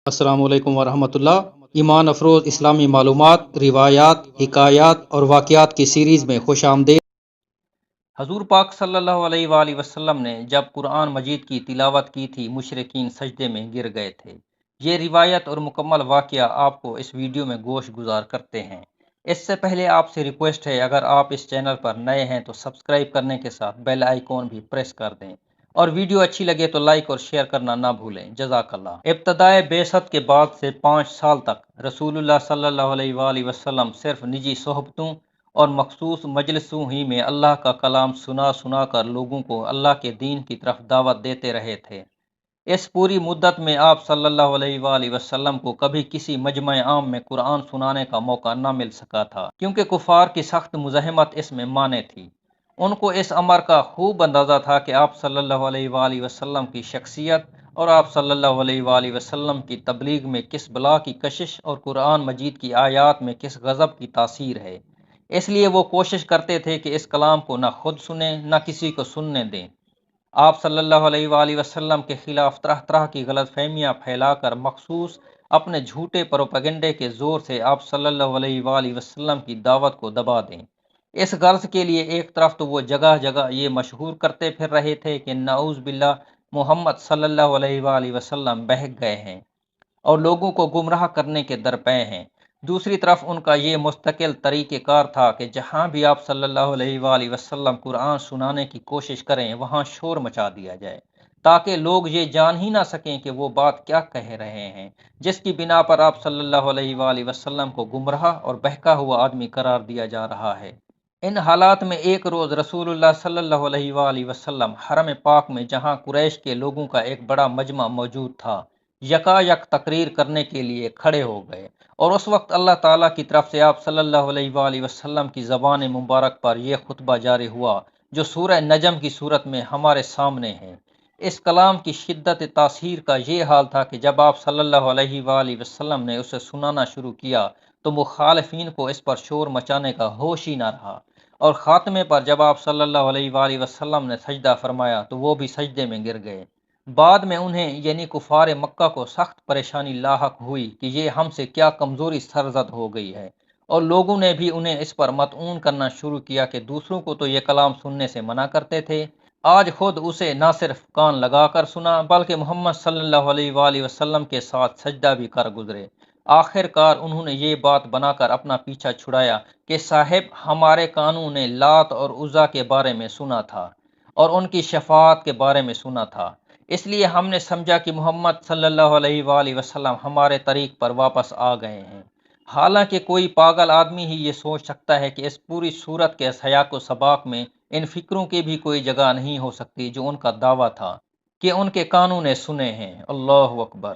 السلام علیکم ورحمۃ اللہ۔ ایمان افروز اسلامی معلومات، روایات، حکایات اور واقعات کی سیریز میں خوش آمدید۔ حضور پاک صلی اللہ علیہ وآلہ وسلم نے جب قرآن مجید کی تلاوت کی تھی، مشرکین سجدے میں گر گئے تھے۔ یہ روایت اور مکمل واقعہ آپ کو اس ویڈیو میں گوش گزار کرتے ہیں۔ اس سے پہلے آپ سے ریکویسٹ ہے، اگر آپ اس چینل پر نئے ہیں تو سبسکرائب کرنے کے ساتھ بیل آئیکن بھی پریس کر دیں، اور ویڈیو اچھی لگے تو لائک اور شیئر کرنا نہ بھولیں۔ جزاک اللہ۔ ابتدائے بعثت کے بعد سے 5 سال تک رسول اللہ صلی اللہ علیہ وآلہ وسلم صرف نجی صحبتوں اور مخصوص مجلسوں ہی میں اللہ کا کلام سنا کر لوگوں کو اللہ کے دین کی طرف دعوت دیتے رہے تھے۔ اس پوری مدت میں آپ صلی اللہ علیہ وآلہ وسلم کو کبھی کسی مجمع عام میں قرآن سنانے کا موقع نہ مل سکا تھا، کیونکہ کفار کی سخت مزاحمت اس میں مانع تھی۔ ان کو اس امر کا خوب اندازہ تھا کہ آپ صلی اللہ علیہ وآلہ وسلم کی شخصیت اور آپ صلی اللہ علیہ وآلہ وسلم کی تبلیغ میں کس بلا کی کشش اور قرآن مجید کی آیات میں کس غضب کی تاثیر ہے۔ اس لیے وہ کوشش کرتے تھے کہ اس کلام کو نہ خود سنیں نہ کسی کو سننے دیں۔ آپ صلی اللہ علیہ وآلہ وسلم کے خلاف طرح طرح کی غلط فہمیاں پھیلا کر مخصوص اپنے جھوٹے پروپیگنڈے کے زور سے آپ صلی اللہ علیہ وآلہ وسلم کی دعوت کو دبا دیں۔ اس غرض کے لیے ایک طرف تو وہ جگہ جگہ یہ مشہور کرتے پھر رہے تھے کہ نعوذ باللہ محمد صلی اللہ علیہ وآلہ وسلم بہک گئے ہیں اور لوگوں کو گمراہ کرنے کے درپے ہیں۔ دوسری طرف ان کا یہ مستقل طریقہ کار تھا کہ جہاں بھی آپ صلی اللہ علیہ وآلہ وسلم قرآن سنانے کی کوشش کریں وہاں شور مچا دیا جائے، تاکہ لوگ یہ جان ہی نہ سکیں کہ وہ بات کیا کہہ رہے ہیں، جس کی بنا پر آپ صلی اللہ علیہ وآلہ وسلم کو گمراہ اور بہکا ہوا آدمی قرار دیا جا رہا ہے۔ ان حالات میں ایک روز رسول اللہ صلی اللہ علیہ وآلہ وسلم حرم پاک میں، جہاں قریش کے لوگوں کا ایک بڑا مجمع موجود تھا، یکا یک تقریر کرنے کے لیے کھڑے ہو گئے، اور اس وقت اللہ تعالیٰ کی طرف سے آپ صلی اللہ علیہ وآلہ وسلم کی زبان مبارک پر یہ خطبہ جاری ہوا جو سورہ نجم کی صورت میں ہمارے سامنے ہے۔ اس کلام کی شدت تاثیر کا یہ حال تھا کہ جب آپ صلی اللہ علیہ وآلہ وسلم نے اسے سنانا شروع کیا تو مخالفین کو اس پر شور مچانے کا ہوش ہی نہ رہا، اور خاتمے پر جب آپ صلی اللہ علیہ وآلہ وسلم نے سجدہ فرمایا تو وہ بھی سجدے میں گر گئے۔ بعد میں انہیں یعنی کفار مکہ کو سخت پریشانی لاحق ہوئی کہ یہ ہم سے کیا کمزوری سرزد ہو گئی ہے، اور لوگوں نے بھی انہیں اس پر مطعون کرنا شروع کیا کہ دوسروں کو تو یہ کلام سننے سے منع کرتے تھے، آج خود اسے نہ صرف کان لگا کر سنا بلکہ محمد صلی اللہ علیہ وآلہ وسلم کے ساتھ سجدہ بھی کر گزرے۔ آخر کار انہوں نے یہ بات بنا کر اپنا پیچھا چھڑایا کہ صاحب ہمارے کانوں نے لات اور عزا کے بارے میں سنا تھا اور ان کی شفاعت کے بارے میں سنا تھا، اس لیے ہم نے سمجھا کہ محمد صلی اللہ علیہ وآلہ وسلم ہمارے طریق پر واپس آ گئے ہیں۔ حالانکہ کوئی پاگل آدمی ہی یہ سوچ سکتا ہے کہ اس پوری صورت کے سیاق و سباق میں ان فکروں کی بھی کوئی جگہ نہیں ہو سکتی جو ان کا دعویٰ تھا کہ ان کے کانوں نے سنے ہیں۔ اللہ اکبر۔